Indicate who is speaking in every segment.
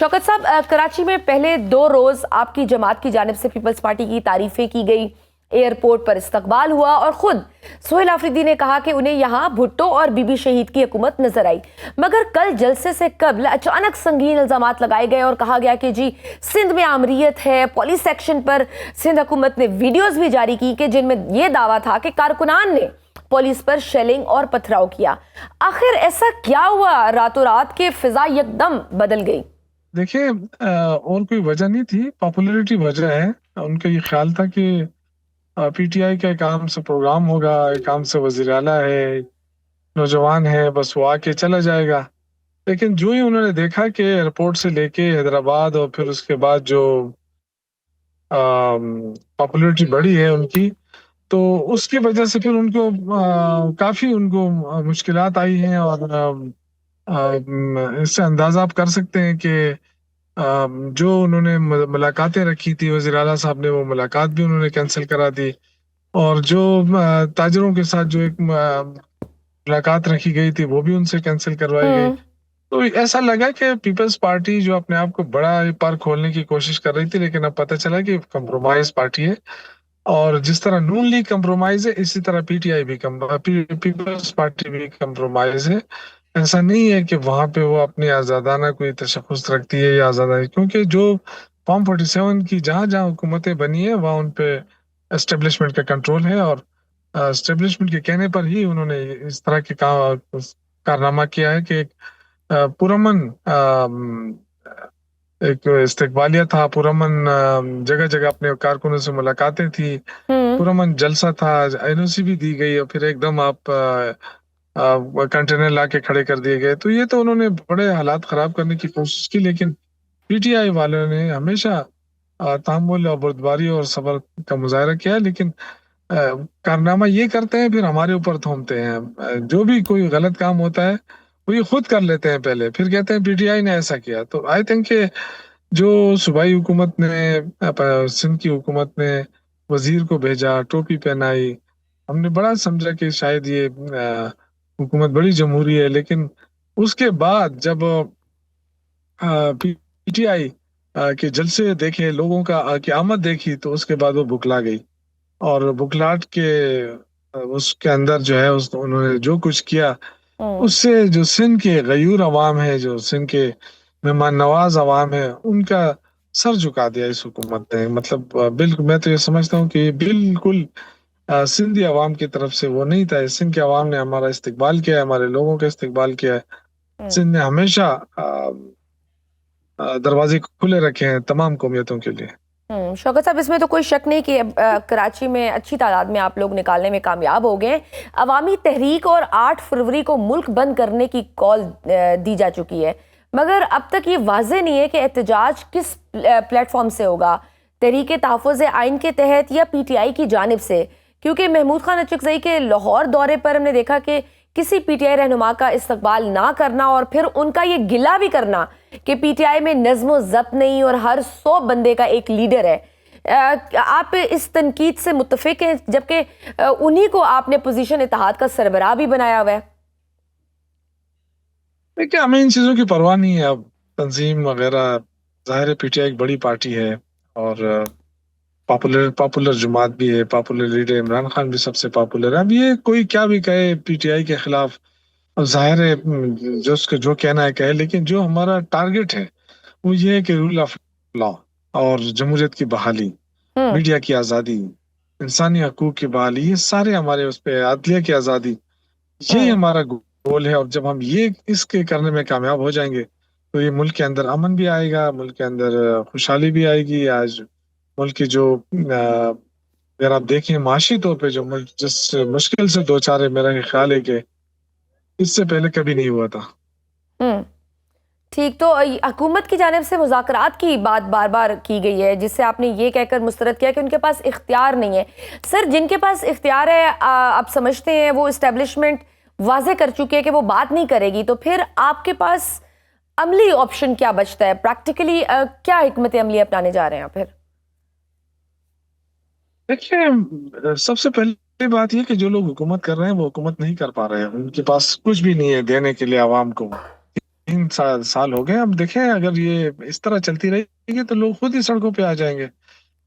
Speaker 1: शौकत साहब, कराची में पहले 2 रोज आपकी जमात की जानिब से पीपल्स पार्टी की तारीफें की गई, एयरपोर्ट पर इस्तकबाल हुआ और खुद सोहेल आफरीदी ने कहा कि उन्हें यहाँ भुट्टो और बीबी शहीद की हुकूमत नजर आई। मगर कल जलसे से कबल अचानक संगीन इल्जामात लगाए गए और कहा गया कि जी सिंध में आमरीत है। पुलिस एक्शन पर सिंध हुकूमत ने वीडियोज भी जारी की कि जिनमें यह दावा था कि कारकुनान ने पुलिस पर शेलिंग और पथराव किया। आखिर ऐसा क्या हुआ रातों रात के फिजा यकदम बदल गई?
Speaker 2: देखिए, और कोई वजह नहीं थी, पॉपुलैरिटी वजह है। उनका ये ख्याल था कि पीटीआई का एक आम से प्रोग्राम होगा, एक आम से वजीर आला है, नौजवान है, बस वो आके चला जाएगा। लेकिन जो ही उन्होंने देखा कि एयरपोर्ट से लेके हैदराबाद और फिर उसके बाद जो पॉपुलैरिटी बढ़ी है उनकी, तो उसकी वजह से फिर उनको काफी उनको मुश्किलात आई हैं। और इससे अंदाजा आप कर सकते हैं कि जो उन्होंने मुलाकातें रखी थी वज़ीर आला साहब ने, वो मुलाकात भी उन्होंने कैंसिल करा दी। और जो ताजरों के साथ जो एक मुलाकात रखी गई थी वो भी उनसे कैंसिल करवाई गई। तो ऐसा लगा कि पीपल्स पार्टी जो अपने आप को बड़ा पर खोलने की कोशिश कर रही थी, लेकिन अब पता चला कि कंप्रोमाइज पार्टी है। और जिस तरह नून लीग कंप्रोमाइज है, इसी तरह पीटीआई भी पीपल्स पार्टी भी कंप्रोमाइज है। ऐसा नहीं है कि वहां पे वो अपनी आजादाना कोई तशख्खुस रखती है या आजादानी, क्योंकि जो फॉर्म 47 की जहां जहां हुकूमतें बनी है वहां उन पे एस्टेब्लिशमेंट का कंट्रोल है। और एस्टेब्लिशमेंट के कहने पर ही उन्होंने इस तरह के कारनामा किया है कि पुरमन एक इस्तकबालिया था, पुरमन जगह जगह अपने कारकुनों से मुलाकातें थी, पुरमन जलसा था, एनओसी भी दी गई और फिर एकदम आप कंटेनर ला के खड़े कर दिए गए। तो ये तो उन्होंने बड़े हालात खराब करने की कोशिश की, लेकिन पीटीआई वालों ने हमेशा तहम्मुल और बुर्दबारी और सब्र का मुजाहरा किया है। लेकिन कारनामा ये करते हैं फिर हमारे ऊपर थोपते हैं। जो भी कोई गलत काम होता है वो ये खुद कर लेते हैं पहले, फिर कहते हैं पीटीआई ने ऐसा किया। तो आई थिंक कि जो सूबाई हुकूमत ने, सिंध की हुकूमत ने वजीर को भेजा, टोपी पहनाई, हमने बड़ा समझा कि शायद ये हुकूमत बड़ी जमहूरी है। लेकिन उसके बाद जब पीटीआई के जलसे देखे, लोगों का की आमद देखी, तो उसके बाद वो बुखला गई। और बुखलाहट के उसके अंदर जो है उन्होंने जो कुछ किया, उससे जो सिंध के गयूर अवाम है, जो सिंध के मेहमान नवाज अवाम है, उनका सर झुका दिया इस हुकूमत ने। मतलब बिल्कुल मैं तो ये समझता हूँ कि बिल्कुल सिंधी अवाम की तरफ से वो नहीं था। सिंध के अवाम ने हमारा इस्तकबाल किया है, हमारे लोगों का इस्तकबाल किया है। सिंध ने हमेशा दरवाजे खुले रखे हैं तमाम कौमियतों के लिए।
Speaker 1: शौकत साहब, इसमें तो कोई शक नहीं कि कराची में अच्छी तादाद में आप लोग निकालने में कामयाब हो गए। अवामी तहरीक और 8 फरवरी को मुल्क बंद करने की कॉल दी जा चुकी है, मगर अब तक ये वाज़ेह नहीं है कि एहतजाज किस प्लेटफॉर्म से होगा, तहरीक तहफ़्फ़ुज़ आइन के तहत या पीटीआई की जानिब से। क्योंकि महमूद खान अचकज़ई के लाहौर दौरे पर हमने देखा कि किसी पीटीआई रहनुमा का इस्तकबाल ना करना और फिर उनका ये गिला भी करना कि पीटीआई में नज़्म ज़ब्त नहीं और हर 100 बंदे का एक लीडर है। आप इस तनकीद से मुत्तफिक हैं, जबकि उन्हीं को आपने पोजीशन इत्तेहाद का सरबराह भी बनाया हुआ है?
Speaker 2: देखिए, हमें इन चीजों की परवाह नहीं है। अब तंजीम वगैरह, जाहिर है पीटीआई एक बड़ी पार्टी है और पॉपुलर पॉपुलर जमात भी है, पॉपुलर लीडर इमरान खान भी सबसे पॉपुलर है। अब ये कोई क्या भी कहे पीटीआई के खिलाफ, अब जाहिर है जो उसको जो कहना है कहे, लेकिन जो हमारा टारगेट है वो ये है कि रूल ऑफ लॉ और जमहूरियत की बहाली, मीडिया की आज़ादी, इंसानी हकूक की बहाली, ये सारे हमारे उस पे, अदलिया की आज़ादी, यही हमारा गोल है। और जब हम ये इसके करने में कामयाब हो जाएंगे तो ये मुल्क के अंदर अमन भी आएगा, मुल्क के अंदर खुशहाली भी आएगी। आज मुल्क की जो अगर आप देखें माशी तौर पे जो मुल्क जिस मुश्किल से दो चार है, मेरा ख्याल है कि इससे पहले कभी नहीं हुआ था।
Speaker 1: हम्म ठीक, तो हुकूमत की जानिब से मुज़ाकरात की बात बार बार की गई है, जिससे आपने ये कहकर मुस्तरद किया कि उनके पास इख्तियार नहीं है। सर, जिनके पास इख्तियार है, आप समझते हैं वो इस्टेब्लिशमेंट वाजे कर चुकी है कि वो बात नहीं करेगी, तो फिर आपके पास अमली ऑप्शन क्या बचता है? प्रैक्टिकली क्या हिकमत अमली अपनाने जा रहे हैं फिर?
Speaker 2: देखिए, सबसे पहली बात यह कि जो लोग हुकूमत कर रहे हैं वो हुकूमत नहीं कर पा रहे हैं, उनके पास कुछ भी नहीं है देने के लिए आवाम को। 3 سال ہو گئے. اب دیکھیں اگر یہ اس طرح چلتی رہے گی تو لوگ خود ہی سڑکوں پہ آ جائیں گے.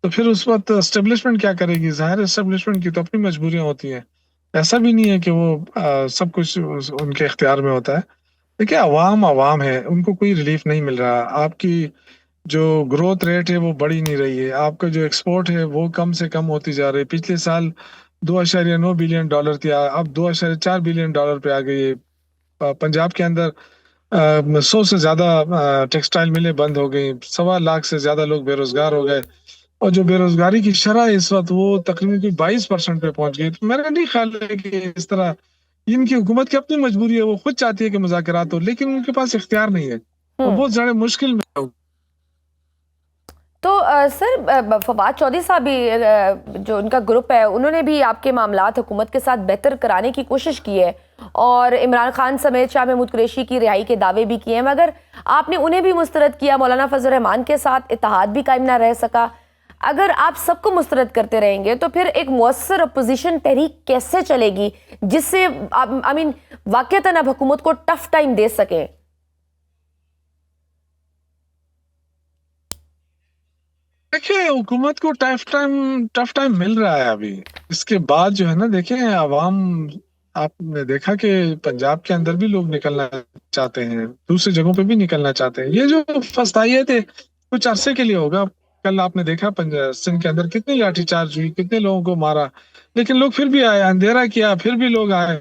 Speaker 2: تو پھر اس وقت اسٹیبلشمنٹ کیا کرے گی؟ ظاہر اسٹیبلشمنٹ کی تو اپنی مجبوریاں ہوتی ہیں. ایسا بھی نہیں ہے کہ وہ سب کچھ ان کے اختیار میں ہوتا ہے. دیکھیں عوام ہے، ان کو کوئی ریلیف نہیں مل رہا. آپ کی جو گروتھ ریٹ ہے وہ بڑھی نہیں رہی ہے. آپ کا جو ایکسپورٹ ہے وہ کم سے کم ہوتی جا رہی ہے. پچھلے سال $2.9 بلین تھی، اب $2.4 بلین پہ آ گئی ہے. پنجاب کے اندر 100 سے زیادہ ٹیکسٹائل ملیں بند ہو گئی. 1.25 لاکھ سے زیادہ لوگ بے روزگار ہو گئے. اور جو بے روزگاری کی شرح ہے اس وقت وہ تقریباً 22% پہ پہنچ گئی. تو میرا نہیں خیال ہے کہ اس طرح ان کی حکومت کی اپنی مجبوری ہے، وہ خود چاہتی ہے کہ مذاکرات ہو، لیکن ان کے پاس اختیار نہیں ہے. وہ
Speaker 1: ہوں
Speaker 2: بہت زیادہ مشکل میں ہو.
Speaker 1: تو سر فواد چودھری صاحب بھی جو ان کا گروپ ہے انہوں نے بھی آپ کے معاملات حکومت کے ساتھ بہتر کرانے کی کوشش کی ہے اور عمران خان سمیت شاہ محمود قریشی کی رہائی کے دعوے بھی کیے ہیں، مگر آپ نے انہیں بھی مسترد کیا. مولانا فضل الرحمان کے ساتھ اتحاد بھی قائم نہ رہ سکا. اگر آپ سب کو مسترد کرتے رہیں گے تو پھر ایک مؤثر اپوزیشن تحریک کیسے چلے گی جس سے واقعتاً اب حکومت کو ٹف ٹائم دے سکیں؟
Speaker 2: دیکھیں حکومت کو ٹف ٹائم مل رہا ہے ابھی. اس کے بعد جو ہے نا، دیکھیں عوام، آپ نے دیکھا کہ پنجاب کے اندر بھی لوگ نکلنا چاہتے ہیں، دوسری جگہوں پہ بھی نکلنا چاہتے ہیں. یہ جو فسطائیت ہے کچھ عرصے کے لیے ہوگا. کل آپ نے دیکھا سندھ کے اندر کتنی لاٹھی چارج ہوئی، کتنے لوگوں کو مارا، لیکن لوگ پھر بھی آئے، اندھیرا کیا پھر بھی لوگ آئے.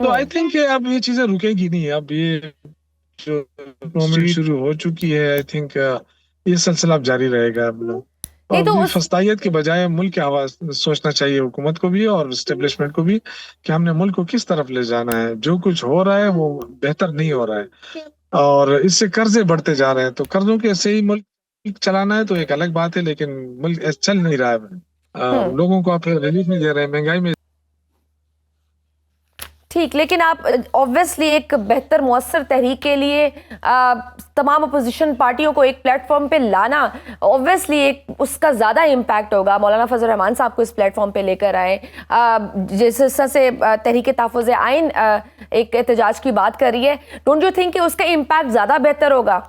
Speaker 2: تو آئی تھنک کہ اب یہ چیزیں رکے گی نہیں. اب یہ جو موومنٹ شروع ہو چکی ہے، آئی تھنک یہ سلسلہ اب جاری رہے گا. اب لوگ
Speaker 1: نہیں
Speaker 2: اور
Speaker 1: تو
Speaker 2: یہ
Speaker 1: اس
Speaker 2: فسطائیت کے بجائے ملک کے آواز سوچنا چاہیے حکومت کو بھی اور اسٹیبلشمنٹ کو بھی کہ ہم نے ملک کو کس طرف لے جانا ہے. جو کچھ ہو رہا ہے وہ بہتر نہیں ہو رہا ہے اور اس سے قرضے بڑھتے جا رہے ہیں. تو قرضوں کے سے ہی ملک چلانا ہے تو ایک الگ بات ہے، لیکن ملک چل نہیں رہا ہے.
Speaker 1: ہوں
Speaker 2: لوگوں کو آپ ریلیف نہیں دے رہے ہیں، مہنگائی میں.
Speaker 1: ٹھیک، لیکن آپ اوبویسلی ایک بہتر مؤثر تحریک کے لیے تمام اپوزیشن پارٹیوں کو ایک پلیٹ فارم پہ لانا اوبویسلی ایک اس کا زیادہ امپیکٹ ہوگا. مولانا فضل الرحمان صاحب کو اس پلیٹ فارم پہ لے کر آئے، جس حصہ سے تحریک تحفظ آئین ایک احتجاج کی بات کر رہی ہے. ڈونٹ یو تھنک کہ اس کا امپیکٹ زیادہ بہتر ہوگا؟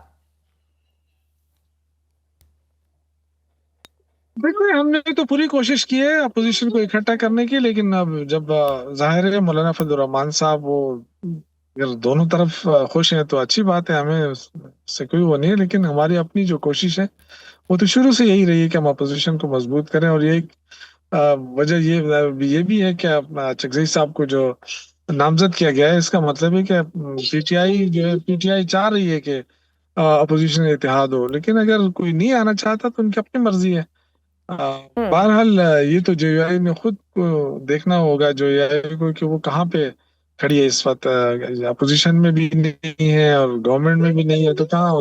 Speaker 2: دیکھیں ہم نے تو پوری کوشش کی ہے اپوزیشن کو اکٹھا کرنے کی، لیکن اب جب ظاہر ہے مولانا فضل الرحمان صاحب وہ اگر دونوں طرف خوش ہیں تو اچھی بات ہے، ہمیں اس سے کوئی وہ نہیں ہے. لیکن ہماری اپنی جو کوشش ہے وہ تو شروع سے یہی رہی ہے کہ ہم اپوزیشن کو مضبوط کریں. اور یہ وجہ یہ بھی ہے کہ چکزئی صاحب کو جو نامزد کیا گیا ہے، اس کا مطلب ہے کہ پی ٹی آئی جو ہے، پی ٹی آئی چاہ رہی ہے کہ اپوزیشن اتحاد ہو، لیکن اگر کوئی نہیں آنا چاہتا تو ان کی اپنی مرضی ہے. بہرحال یہ تو جے یو آئی نے خود کو دیکھنا ہوگا، جو جے یو آئی کو، کہ وہ کہاں پہ کھڑی ہے اس وقت. اپوزیشن میں بھی نہیں ہے اور گورنمنٹ میں بھی نہیں ہے، تو کہاں